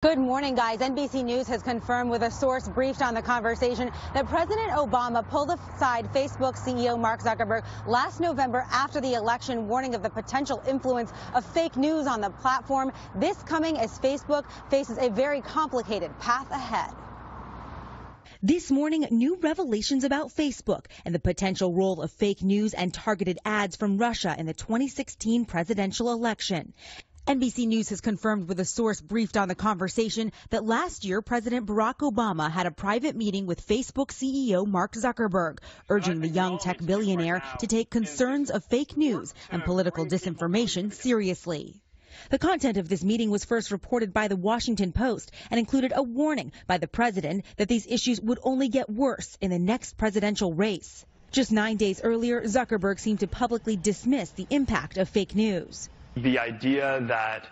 Good morning, guys. NBC News has confirmed with a source briefed on the conversation that President Obama pulled aside Facebook CEO Mark Zuckerberg last November after the election, warning of the potential influence of fake news on the platform. This coming as Facebook faces a very complicated path ahead. This morning, new revelations about Facebook and the potential role of fake news and targeted ads from Russia in the 2016 presidential election. NBC News has confirmed with a source briefed on the conversation that last year, President Barack Obama had a private meeting with Facebook CEO Mark Zuckerberg, urging the young tech billionaire to take concerns of fake news and political disinformation seriously. The content of this meeting was first reported by the Washington Post and included a warning by the president that these issues would only get worse in the next presidential race. Just 9 days earlier, Zuckerberg seemed to publicly dismiss the impact of fake news. The idea that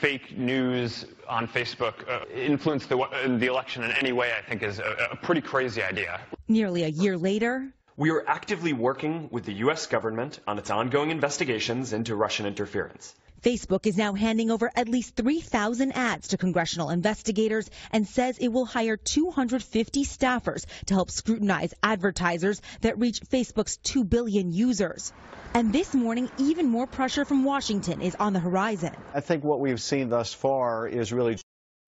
fake news on Facebook influenced the election in any way, I think, is a pretty crazy idea. Nearly a year later, we are actively working with the U.S. government on its ongoing investigations into Russian interference. Facebook is now handing over at least 3,000 ads to congressional investigators and says it will hire 250 staffers to help scrutinize advertisers that reach Facebook's 2 billion users. And this morning, even more pressure from Washington is on the horizon. I think what we've seen thus far is really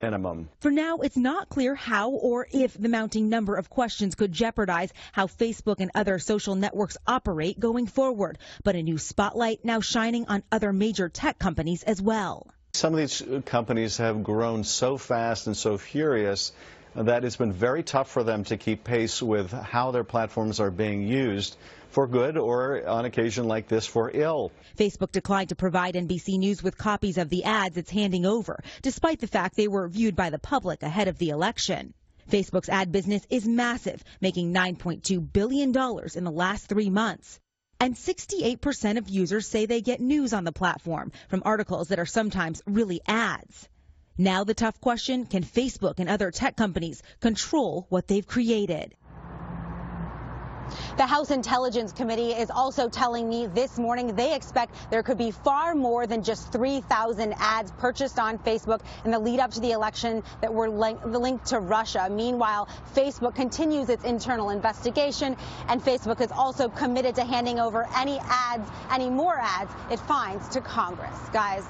minimum. For now, it's not clear how or if the mounting number of questions could jeopardize how Facebook and other social networks operate going forward. But a new spotlight now shining on other major tech companies as well. Some of these companies have grown so fast and so furious that it's been very tough for them to keep pace with how their platforms are being used, for good or on occasion like this for ill. Facebook declined to provide NBC News with copies of the ads it's handing over, despite the fact they were viewed by the public ahead of the election. Facebook's ad business is massive, making $9.2 billion in the last 3 months. And 68% of users say they get news on the platform from articles that are sometimes really ads. Now the tough question, can Facebook and other tech companies control what they've created? The House Intelligence Committee is also telling me this morning they expect there could be far more than just 3,000 ads purchased on Facebook in the lead up to the election that were linked to Russia. Meanwhile, Facebook continues its internal investigation, and Facebook is also committed to handing over any more ads it finds to Congress. Guys.